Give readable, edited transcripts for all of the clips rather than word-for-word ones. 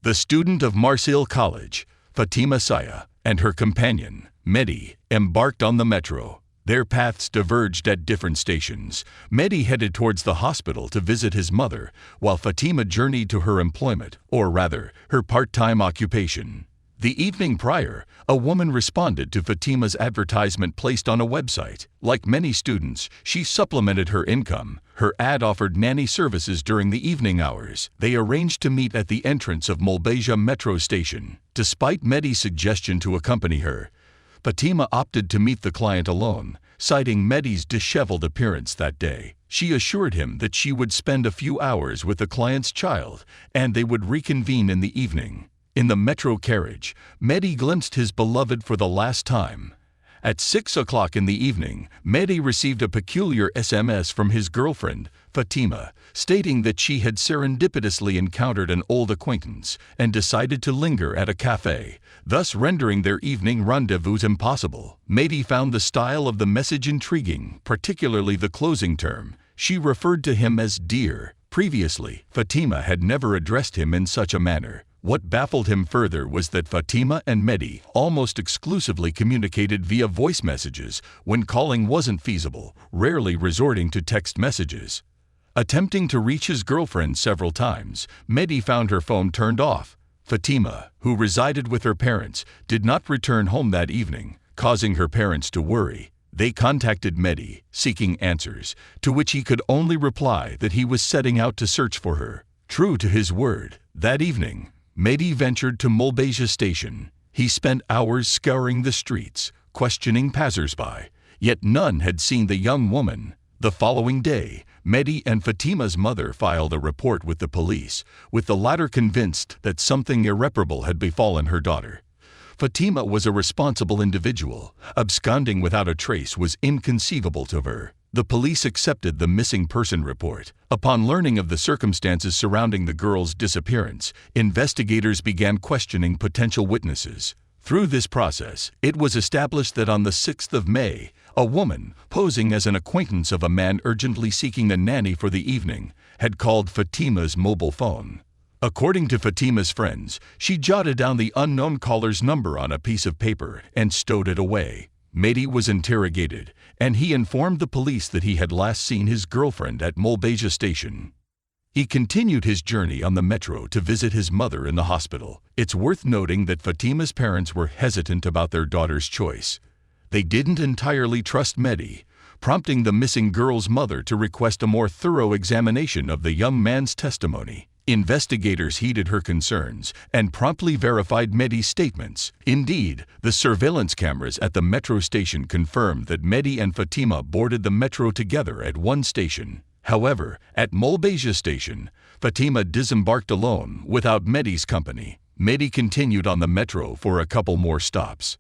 The student of Marseille College, Fatima Saya, and her companion, Mehdi, embarked on the metro. Their paths diverged at different stations. Mehdi headed towards the hospital to visit his mother, while Fatima journeyed to her employment, or rather, her part-time occupation. The evening prior, a woman responded to Fatima's advertisement placed on a website. Like many students, she supplemented her income. Her ad offered nanny services during the evening hours. They arranged to meet at the entrance of Molbeja metro station. Despite Mehdi's suggestion to accompany her, Fatima opted to meet the client alone, citing Mehdi's disheveled appearance that day. She assured him that she would spend a few hours with the client's child, and they would reconvene in the evening. In the metro carriage, Mehdi glimpsed his beloved for the last time. At 6 o'clock in the evening, Mehdi received a peculiar SMS from his girlfriend, Fatima, stating that she had serendipitously encountered an old acquaintance and decided to linger at a cafe, thus rendering their evening rendezvous impossible. Mehdi found the style of the message intriguing, particularly the closing term. She referred to him as dear. Previously, Fatima had never addressed him in such a manner. What baffled him further was that Fatima and Mehdi almost exclusively communicated via voice messages when calling wasn't feasible, rarely resorting to text messages. Attempting to reach his girlfriend several times, Mehdi found her phone turned off. Fatima, who resided with her parents, did not return home that evening, causing her parents to worry. They contacted Mehdi, seeking answers, to which he could only reply that he was setting out to search for her. True to his word, that evening, Mehdi ventured to Molbeja station. He spent hours scouring the streets, questioning passers-by, yet none had seen the young woman. The following day, Mehdi and Fatima's mother filed a report with the police, with the latter convinced that something irreparable had befallen her daughter. Fatima was a responsible individual. Absconding without a trace was inconceivable to her. The police accepted the missing person report. Upon learning of the circumstances surrounding the girl's disappearance, investigators began questioning potential witnesses. Through this process, it was established that on the 6th of May, a woman, posing as an acquaintance of a man urgently seeking a nanny for the evening, had called Fatima's mobile phone. According to Fatima's friends, she jotted down the unknown caller's number on a piece of paper and stowed it away. Mehdi was interrogated, and he informed the police that he had last seen his girlfriend at Molbeja station. He continued his journey on the metro to visit his mother in the hospital. It's worth noting that Fatima's parents were hesitant about their daughter's choice. They didn't entirely trust Mehdi, prompting the missing girl's mother to request a more thorough examination of the young man's testimony. Investigators heeded her concerns and promptly verified Mehdi's statements. Indeed, the surveillance cameras at the metro station confirmed that Mehdi and Fatima boarded the metro together at one station. However, at Molbeja station, Fatima disembarked alone without Mehdi's company. Mehdi continued on the metro for a couple more stops.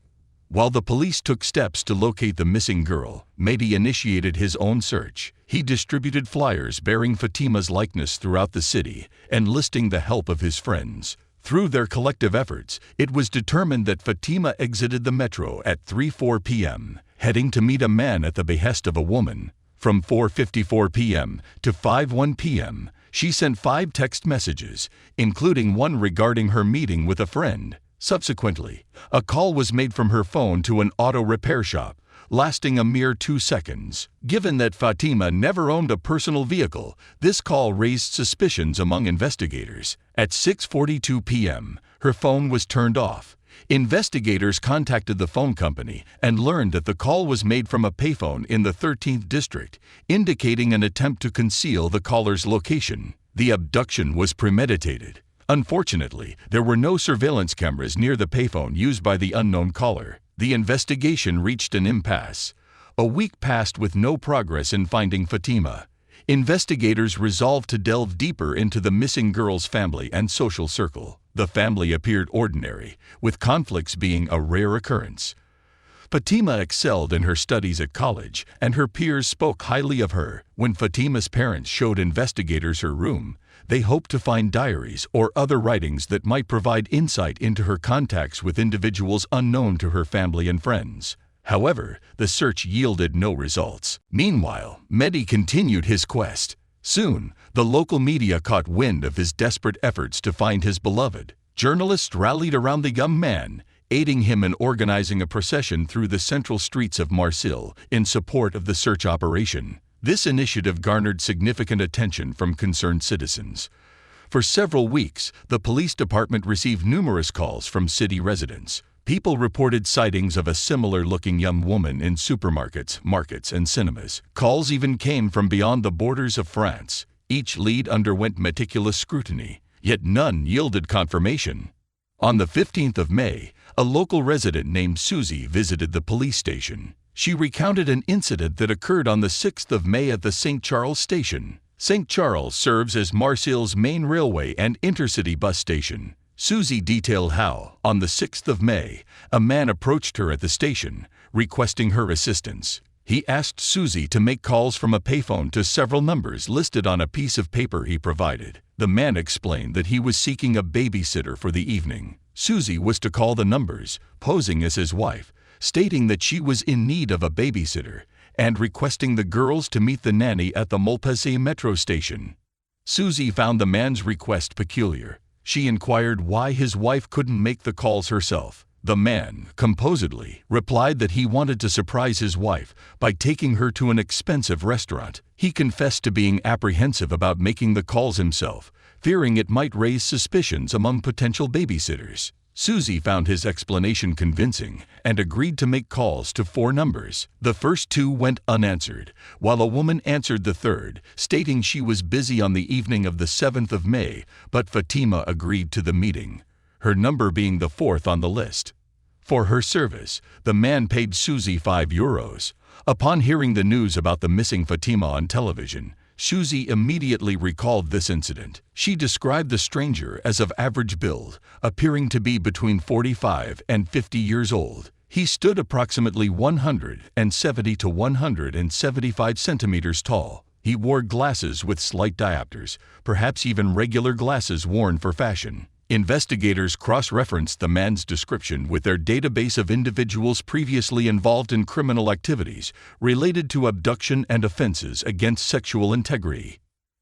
While the police took steps to locate the missing girl, Mehdi initiated his own search. He distributed flyers bearing Fatima's likeness throughout the city, enlisting the help of his friends. Through their collective efforts, it was determined that Fatima exited the metro at 3:04 p.m., heading to meet a man at the behest of a woman. From 4:54 p.m. to 5:01 p.m., she sent 5 text messages, including one regarding her meeting with a friend. Subsequently, a call was made from her phone to an auto repair shop, lasting a mere 2 seconds. Given that Fatima never owned a personal vehicle, this call raised suspicions among investigators. At 6:42 p.m., her phone was turned off. Investigators contacted the phone company and learned that the call was made from a payphone in the 13th district, indicating an attempt to conceal the caller's location. The abduction was premeditated. Unfortunately, there were no surveillance cameras near the payphone used by the unknown caller. The investigation reached an impasse. A week passed with no progress in finding Fatima. Investigators resolved to delve deeper into the missing girl's family and social circle. The family appeared ordinary, with conflicts being a rare occurrence. Fatima excelled in her studies at college, and her peers spoke highly of her. When Fatima's parents showed investigators her room, they hoped to find diaries or other writings that might provide insight into her contacts with individuals unknown to her family and friends. However, the search yielded no results. Meanwhile, Mehdi continued his quest. Soon, the local media caught wind of his desperate efforts to find his beloved. Journalists rallied around the young man, aiding him in organizing a procession through the central streets of Marseille in support of the search operation. This initiative garnered significant attention from concerned citizens. For several weeks, the police department received numerous calls from city residents. People reported sightings of a similar-looking young woman in supermarkets, markets, and cinemas. Calls even came from beyond the borders of France. Each lead underwent meticulous scrutiny, yet none yielded confirmation. On the 15th of May, a local resident named Susie visited the police station. She recounted an incident that occurred on the 6th of May at the St. Charles station. St. Charles serves as Marseille's main railway and intercity bus station. Susie detailed how, on the 6th of May, a man approached her at the station, requesting her assistance. He asked Susie to make calls from a payphone to several numbers listed on a piece of paper he provided. The man explained that he was seeking a babysitter for the evening. Susie was to call the numbers, posing as his wife, stating that she was in need of a babysitter, and requesting the girls to meet the nanny at the Montpensier metro station. Susie found the man's request peculiar. She inquired why his wife couldn't make the calls herself. The man, composedly, replied that he wanted to surprise his wife by taking her to an expensive restaurant. He confessed to being apprehensive about making the calls himself, fearing it might raise suspicions among potential babysitters. Susie found his explanation convincing and agreed to make calls to 4 numbers. The first 2 went unanswered, while a woman answered the third, stating she was busy on the evening of the 7th of May, but Fatima agreed to the meeting, her number being the 4th on the list. For her service, the man paid Susie €5. Upon hearing the news about the missing Fatima on television, Susie immediately recalled this incident. She described the stranger as of average build, appearing to be between 45 and 50 years old. He stood approximately 170 to 175 centimeters tall. He wore glasses with slight diopters, perhaps even regular glasses worn for fashion. Investigators cross-referenced the man's description with their database of individuals previously involved in criminal activities related to abduction and offenses against sexual integrity.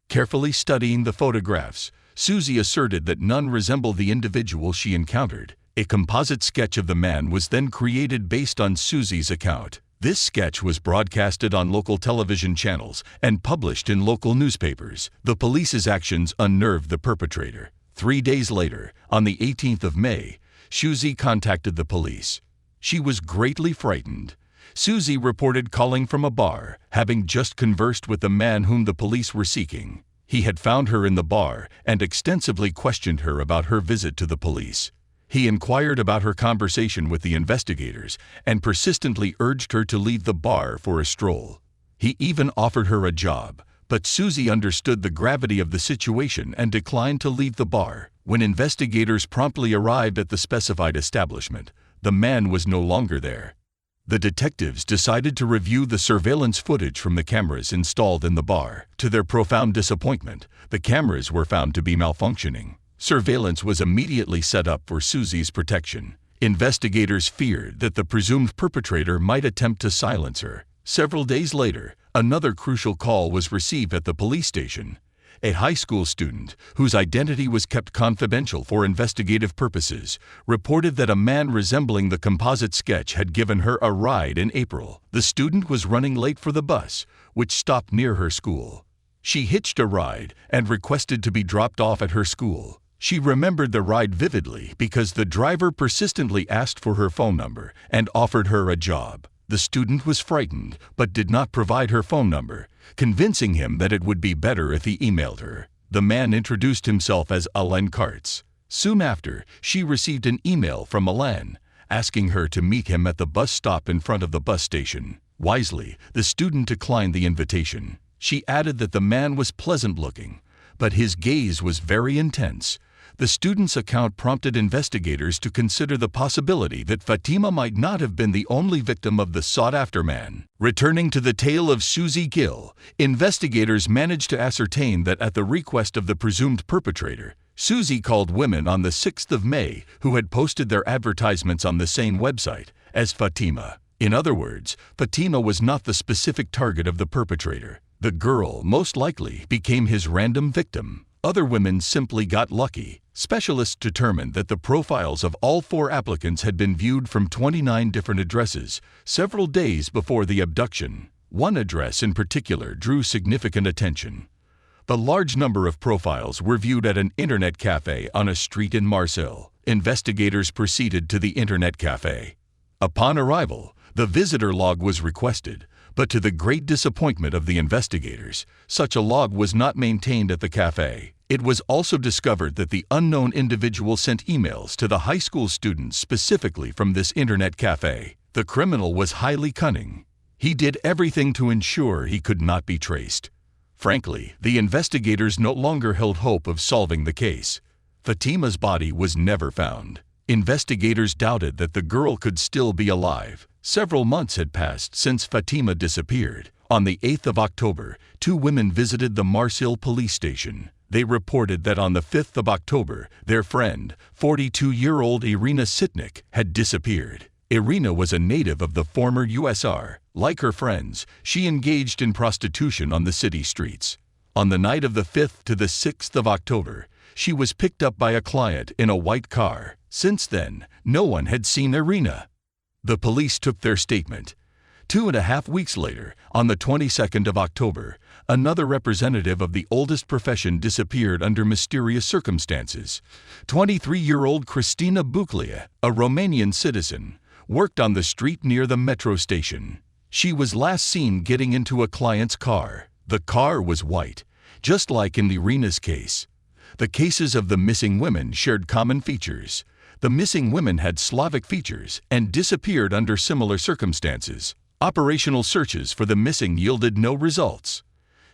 Carefully studying the photographs, Susie asserted that none resembled the individual she encountered. A composite sketch of the man was then created based on Susie's account. This sketch was broadcasted on local television channels and published in local newspapers. The police's actions unnerved the perpetrator. 3 days later, on the 18th of May, Susie contacted the police. She was greatly frightened. Susie reported calling from a bar, having just conversed with the man whom the police were seeking. He had found her in the bar and extensively questioned her about her visit to the police. He inquired about her conversation with the investigators and persistently urged her to leave the bar for a stroll. He even offered her a job. But Susie understood the gravity of the situation and declined to leave the bar. When investigators promptly arrived at the specified establishment, the man was no longer there. The detectives decided to review the surveillance footage from the cameras installed in the bar. To their profound disappointment, the cameras were found to be malfunctioning. Surveillance was immediately set up for Susie's protection. Investigators feared that the presumed perpetrator might attempt to silence her. Several days later, another crucial call was received at the police station. A high school student, whose identity was kept confidential for investigative purposes, reported that a man resembling the composite sketch had given her a ride in April. The student was running late for the bus, which stopped near her school. She hitched a ride and requested to be dropped off at her school. She remembered the ride vividly because the driver persistently asked for her phone number and offered her a job. The student was frightened, but did not provide her phone number, convincing him that it would be better if he emailed her. The man introduced himself as Alain Kartz. Soon after, she received an email from Alain, asking her to meet him at the bus stop in front of the bus station. Wisely, the student declined the invitation. She added that the man was pleasant-looking, but his gaze was very intense. The student's account prompted investigators to consider the possibility that Fatima might not have been the only victim of the sought-after man. Returning to the tale of Susie Gill, investigators managed to ascertain that at the request of the presumed perpetrator, Susie called women on the 6th of May who had posted their advertisements on the same website as Fatima. In other words, Fatima was not the specific target of the perpetrator. The girl, most likely, became his random victim. Other women simply got lucky. Specialists determined that the profiles of all 4 applicants had been viewed from 29 different addresses several days before the abduction. One address in particular drew significant attention. The large number of profiles were viewed at an internet cafe on a street in Marseille. Investigators proceeded to the internet cafe. Upon arrival, the visitor log was requested, but to the great disappointment of the investigators, such a log was not maintained at the cafe. It was also discovered that the unknown individual sent emails to the high school students specifically from this internet cafe. The criminal was highly cunning. He did everything to ensure he could not be traced. Frankly, the investigators no longer held hope of solving the case. Fatima's body was never found. Investigators doubted that the girl could still be alive. Several months had passed since Fatima disappeared. On the 8th of October, 2 women visited the Marseille police station. They reported that on the 5th of October, their friend, 42-year-old Irina Sitnik, had disappeared. Irina was a native of the former USSR. Like her friends, she engaged in prostitution on the city streets. On the night of the 5th to the 6th of October, she was picked up by a client in a white car. Since then, no one had seen Irina. The police took their statement. 2.5 weeks later, on the 22nd of October, another representative of the oldest profession disappeared under mysterious circumstances. 23-year-old Cristina Buclia, a Romanian citizen, worked on the street near the metro station. She was last seen getting into a client's car. The car was white, just like in Irina's case. The cases of the missing women shared common features. The missing women had Slavic features and disappeared under similar circumstances. Operational searches for the missing yielded no results.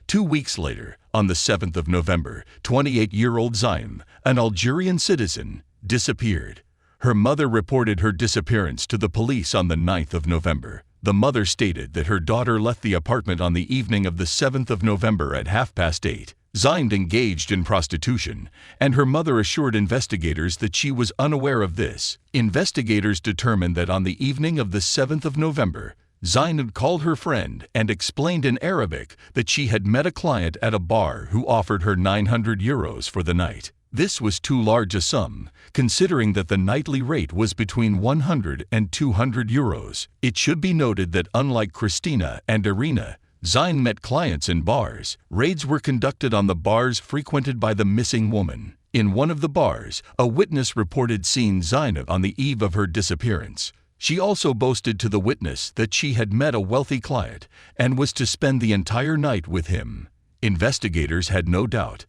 2 weeks later, on the 7th of November, 28-year-old Zaim, an Algerian citizen, disappeared. Her mother reported her disappearance to the police on the 9th of November. The mother stated that her daughter left the apartment on the evening of the 7th of November at 8:30. Zaim engaged in prostitution, and her mother assured investigators that she was unaware of this. Investigators determined that on the evening of the 7th of November, Zain had called her friend and explained in Arabic that she had met a client at a bar who offered her 900 euros for the night. This was too large a sum, considering that the nightly rate was between 100 and 200 euros. It should be noted that unlike Cristina and Irina, Zain met clients in bars. Raids were conducted on the bars frequented by the missing woman. In one of the bars, a witness reported seeing Zainab on the eve of her disappearance. She also boasted to the witness that she had met a wealthy client and was to spend the entire night with him. Investigators had no doubt.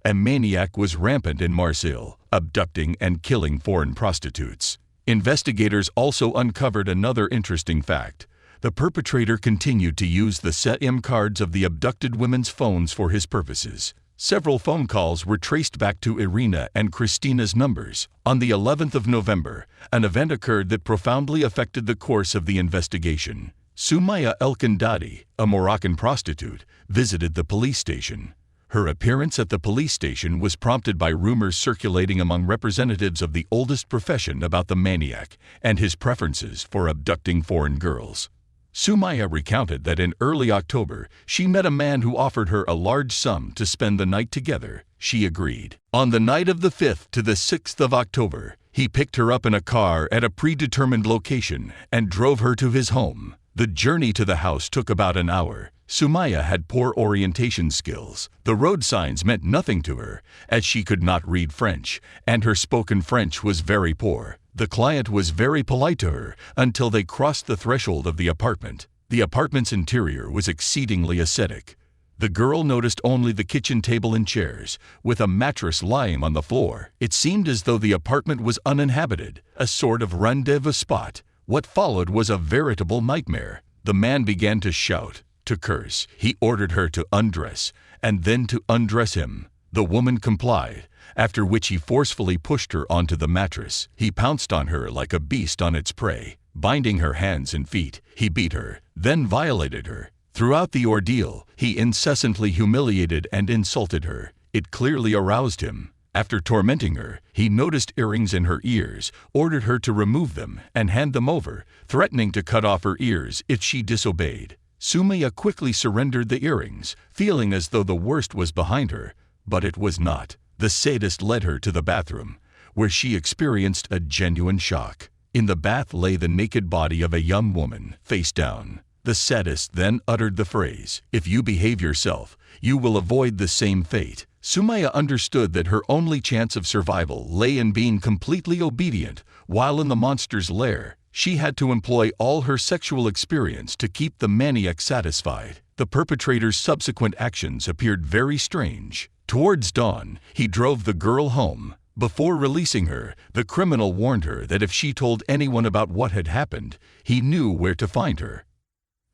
A maniac was rampant in Marseille, abducting and killing foreign prostitutes. Investigators also uncovered another interesting fact. The perpetrator continued to use the SIM cards of the abducted women's phones for his purposes. Several phone calls were traced back to Irina and Cristina's numbers. On the 11th of November, an event occurred that profoundly affected the course of the investigation. Soumaya El-Kandadi, a Moroccan prostitute, visited the police station. Her appearance at the police station was prompted by rumors circulating among representatives of the oldest profession about the maniac and his preferences for abducting foreign girls. Soumaya recounted that in early October, she met a man who offered her a large sum to spend the night together. She agreed. On the night of the 5th to the 6th of October, he picked her up in a car at a predetermined location and drove her to his home. The journey to the house took about an hour. Soumaya had poor orientation skills. The road signs meant nothing to her, as she could not read French, and her spoken French was very poor. The client was very polite to her until they crossed the threshold of the apartment. The apartment's interior was exceedingly ascetic. The girl noticed only the kitchen table and chairs, with a mattress lying on the floor. It seemed as though the apartment was uninhabited, a sort of rendezvous spot. What followed was a veritable nightmare. The man began to shout, to curse. He ordered her to undress, and then to undress him. The woman complied, after which he forcefully pushed her onto the mattress. He pounced on her like a beast on its prey. Binding her hands and feet, he beat her, then violated her. Throughout the ordeal, he incessantly humiliated and insulted her. It clearly aroused him. After tormenting her, he noticed earrings in her ears, ordered her to remove them and hand them over, threatening to cut off her ears if she disobeyed. Soumaya quickly surrendered the earrings, feeling as though the worst was behind her, but it was not. The sadist led her to the bathroom, where she experienced a genuine shock. In the bath lay the naked body of a young woman, face down. The sadist then uttered the phrase, "If you behave yourself, you will avoid the same fate." Sumaya understood that her only chance of survival lay in being completely obedient. While in the monster's lair, she had to employ all her sexual experience to keep the maniac satisfied. The perpetrator's subsequent actions appeared very strange. Towards dawn, he drove the girl home. Before releasing her, the criminal warned her that if she told anyone about what had happened, he knew where to find her.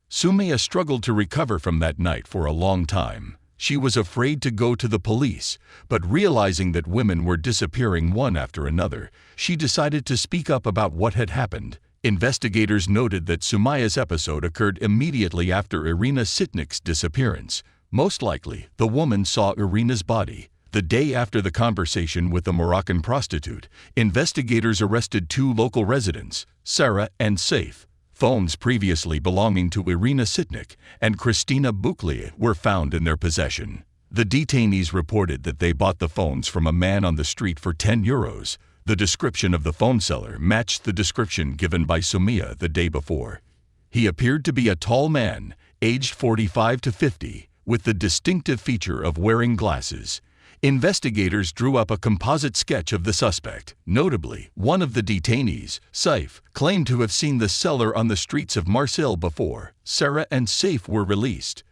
Sumaya struggled to recover from that night for a long time. She was afraid to go to the police, but realizing that women were disappearing one after another, she decided to speak up about what had happened. Investigators noted that Sumaya's episode occurred immediately after Irina Sitnik's disappearance. Most likely, the woman saw Irina's body. The day after the conversation with the Moroccan prostitute, investigators arrested 2 local residents, Sarah and Saif. Phones previously belonging to Irina Sitnik and Christina Bouclier were found in their possession. The detainees reported that they bought the phones from a man on the street for €10. The description of the phone seller matched the description given by Sumaya the day before. He appeared to be a tall man, aged 45 to 50, with the distinctive feature of wearing glasses. Investigators drew up a composite sketch of the suspect. Notably, one of the detainees, Saif, claimed to have seen the seller on the streets of Marseille before. Sarah and Saif were released.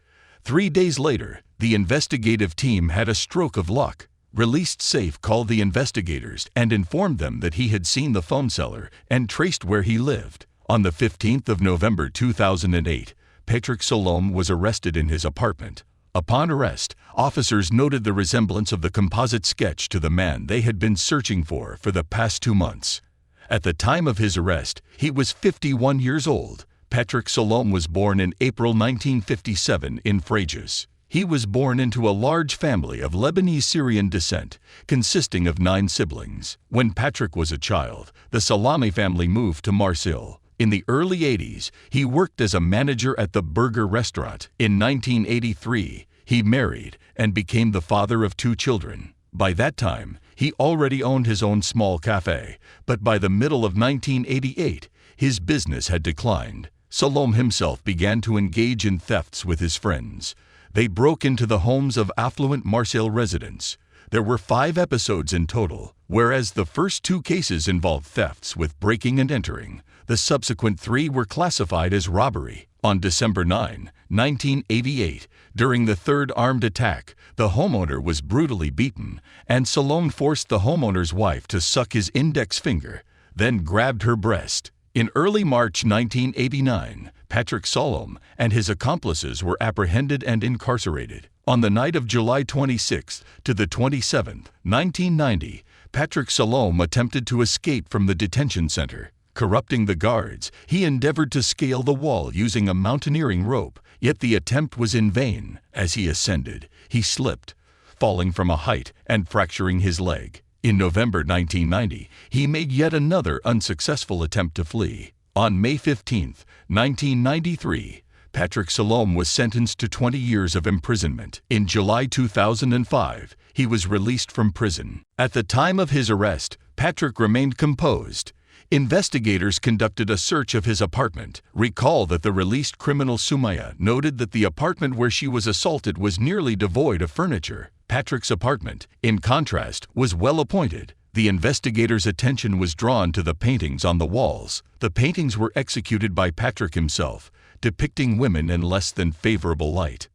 3 days later, the investigative team had a stroke of luck. Released Saif called the investigators and informed them that he had seen the phone seller and traced where he lived. On the 15th of November 2008, Patrick Salom was arrested in his apartment. Upon arrest, officers noted the resemblance of the composite sketch to the man they had been searching for the past 2 months. At the time of his arrest, he was 51 years old. Patrick Salom was born in April 1957 in Fréjus. He was born into a large family of Lebanese-Syrian descent, consisting of 9 siblings. When Patrick was a child, the Salami family moved to Marseille. In the early 80s, he worked as a manager at the Burger restaurant. In 1983, he married and became the father of 2 children. By that time, he already owned his own small cafe, but by the middle of 1988, his business had declined. Salom himself began to engage in thefts with his friends. They broke into the homes of affluent Marseille residents. There were 5 episodes in total, whereas the first 2 cases involved thefts with breaking and entering. The subsequent 3 were classified as robbery. On December 9, 1988, during the 3rd armed attack, the homeowner was brutally beaten, and Salom forced the homeowner's wife to suck his index finger, then grabbed her breast. In early March 1989, Patrick Salom and his accomplices were apprehended and incarcerated. On the night of July 26 to the 27th, 1990, Patrick Salom attempted to escape from the detention center. Corrupting the guards, he endeavored to scale the wall using a mountaineering rope, yet the attempt was in vain. As he ascended, he slipped, falling from a height and fracturing his leg. In November 1990, he made yet another unsuccessful attempt to flee. On May 15, 1993, Patrick Salom was sentenced to 20 years of imprisonment. In July 2005, he was released from prison. At the time of his arrest, Patrick remained composed. Investigators conducted a search of his apartment. Recall that the released criminal Sumaya noted that the apartment where she was assaulted was nearly devoid of furniture. Patrick's apartment, in contrast, was well appointed. The investigators' attention was drawn to the paintings on the walls. The paintings were executed by Patrick himself, depicting women in less than favorable light.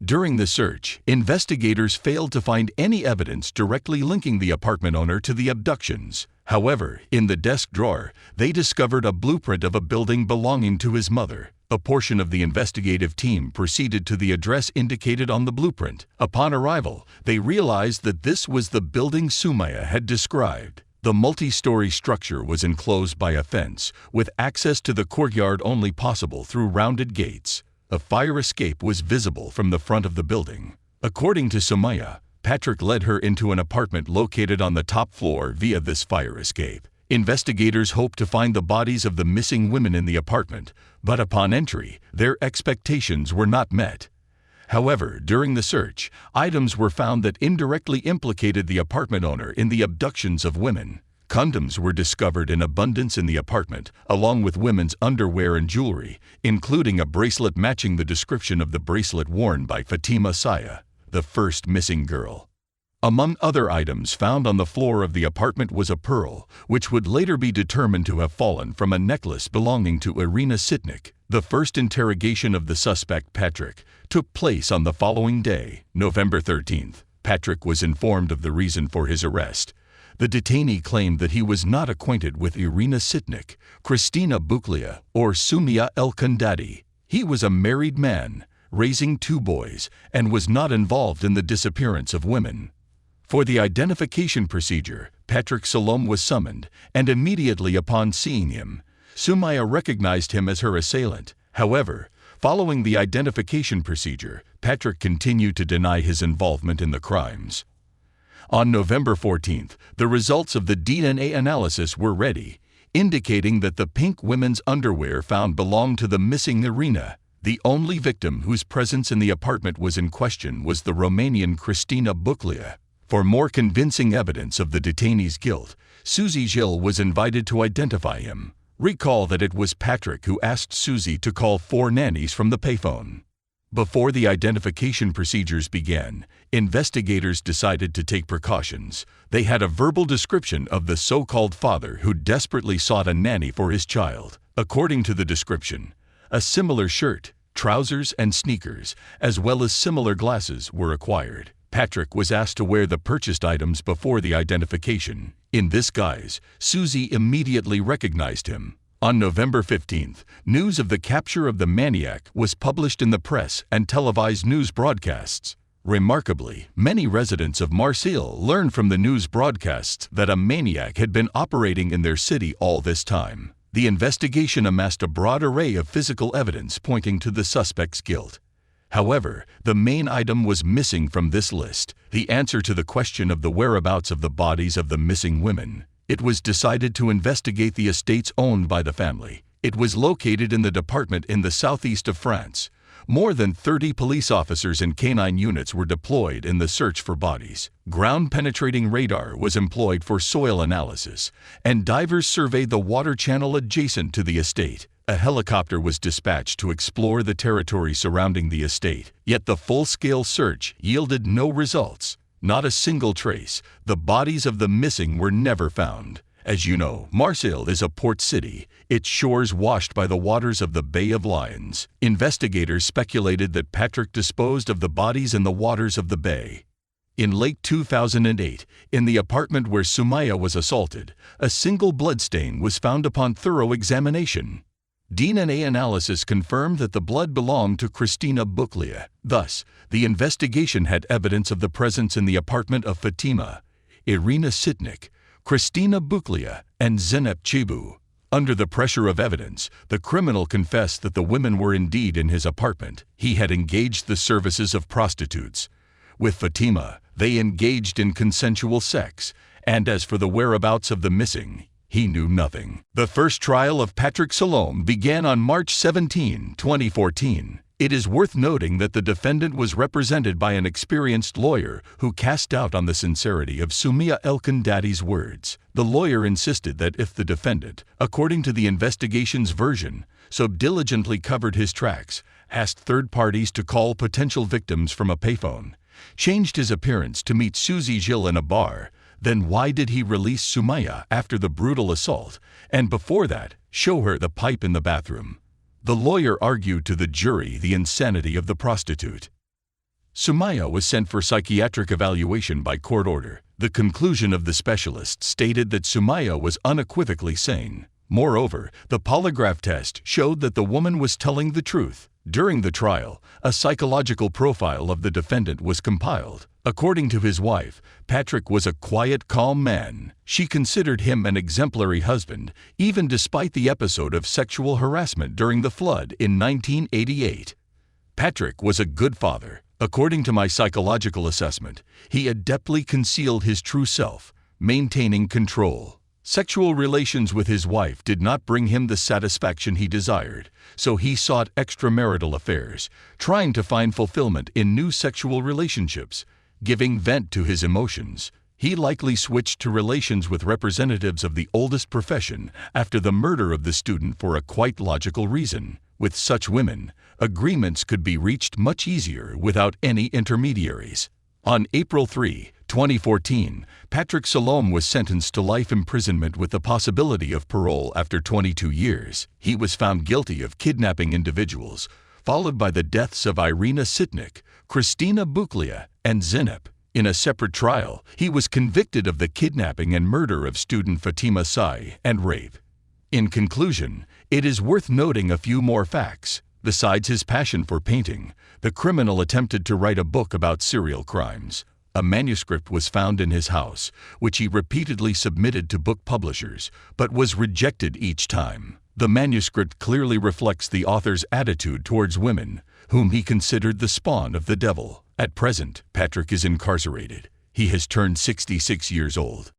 During the search, investigators failed to find any evidence directly linking the apartment owner to the abductions. However, in the desk drawer, they discovered a blueprint of a building belonging to his mother. A portion of the investigative team proceeded to the address indicated on the blueprint. Upon arrival, they realized that this was the building Sumaya had described. The multi-story structure was enclosed by a fence, with access to the courtyard only possible through rounded gates. A fire escape was visible from the front of the building. According to Sumaya, Patrick led her into an apartment located on the top floor via this fire escape. Investigators hoped to find the bodies of the missing women in the apartment, but upon entry, their expectations were not met. However, during the search, items were found that indirectly implicated the apartment owner in the abductions of women. Condoms were discovered in abundance in the apartment, along with women's underwear and jewelry, including a bracelet matching the description of the bracelet worn by Fatima Saya, the first missing girl. Among other items found on the floor of the apartment was a pearl, which would later be determined to have fallen from a necklace belonging to Irina Sitnik. The first interrogation of the suspect, Patrick, took place on the following day, November 13th. Patrick was informed of the reason for his arrest. The detainee claimed that he was not acquainted with Irina Sitnik, Christina Buklia, or Sumia El-Kandadi. He was a married man, raising 2 boys, and was not involved in the disappearance of women. For the identification procedure, Patrick Salom was summoned, and immediately upon seeing him, Sumaya recognized him as her assailant. However, following the identification procedure, Patrick continued to deny his involvement in the crimes. On November 14th, the results of the DNA analysis were ready, indicating that the pink women's underwear found belonged to the missing Irina. The only victim whose presence in the apartment was in question was the Romanian Christina Buklia. For more convincing evidence of the detainee's guilt, Susie Gil was invited to identify him. Recall that it was Patrick who asked Susie to call 4 nannies from the payphone. Before the identification procedures began, investigators decided to take precautions. They had a verbal description of the so-called father who desperately sought a nanny for his child. According to the description, a similar shirt, trousers, and sneakers, as well as similar glasses, were acquired. Patrick was asked to wear the purchased items before the identification. In this guise, Susie immediately recognized him. On November 15th, news of the capture of the maniac was published in the press and televised news broadcasts. Remarkably, many residents of Marseille learned from the news broadcasts that a maniac had been operating in their city all this time. The investigation amassed a broad array of physical evidence pointing to the suspect's guilt. However, the main item was missing from this list: the answer to the question of the whereabouts of the bodies of the missing women. It was decided to investigate the estates owned by the family. It was located in the department in the southeast of France. More than 30 police officers and canine units were deployed in the search for bodies. Ground-penetrating radar was employed for soil analysis, and divers surveyed the water channel adjacent to the estate. A helicopter was dispatched to explore the territory surrounding the estate, yet the full-scale search yielded no results. Not a single trace. The bodies of the missing were never found. As you know, Marseille is a port city, its shores washed by the waters of the Bay of Lions. Investigators speculated that Patrick disposed of the bodies in the waters of the bay. In late 2008, in the apartment where Sumaya was assaulted, a single bloodstain was found upon thorough examination. DNA analysis confirmed that the blood belonged to Christina Buklia. Thus, the investigation had evidence of the presence in the apartment of Fatima, Irina Sitnik, Christina Buklia, and Zeynep Chibu. Under the pressure of evidence, the criminal confessed that the women were indeed in his apartment. He had engaged the services of prostitutes. With Fatima, they engaged in consensual sex, and as for the whereabouts of the missing, he knew nothing. The first trial of Patrick Salom began on March 17, 2014. It is worth noting that the defendant was represented by an experienced lawyer who cast doubt on the sincerity of Sumia El-Kandadi's words. The lawyer insisted that if the defendant, according to the investigation's version, so diligently covered his tracks, asked third parties to call potential victims from a payphone, changed his appearance to meet Susie Gil in a bar, then why did he release Sumaya after the brutal assault, and before that, show her the pipe in the bathroom? The lawyer argued to the jury the insanity of the prostitute. Sumaya was sent for psychiatric evaluation by court order. The conclusion of the specialist stated that Sumaya was unequivocally sane. Moreover, the polygraph test showed that the woman was telling the truth. During the trial, a psychological profile of the defendant was compiled. According to his wife, Patrick was a quiet, calm man. She considered him an exemplary husband, even despite the episode of sexual harassment during the flood in 1988. Patrick was a good father. According to my psychological assessment, he adeptly concealed his true self, maintaining control. Sexual relations with his wife did not bring him the satisfaction he desired, so he sought extramarital affairs, trying to find fulfillment in new sexual relationships, giving vent to his emotions. He likely switched to relations with representatives of the oldest profession after the murder of the student for a quite logical reason. With such women, agreements could be reached much easier without any intermediaries. On April 3, 2014, Patrick Salome was sentenced to life imprisonment with the possibility of parole after 22 years. He was found guilty of kidnapping individuals, followed by the deaths of Irina Sitnik, Christina Buklia, and Zeynep. In a separate trial, he was convicted of the kidnapping and murder of student Fatima Sai and rape. In conclusion, it is worth noting a few more facts. Besides his passion for painting, the criminal attempted to write a book about serial crimes. A manuscript was found in his house, which he repeatedly submitted to book publishers, but was rejected each time. The manuscript clearly reflects the author's attitude towards women, whom he considered the spawn of the devil. At present, Patrick is incarcerated. He has turned 66 years old.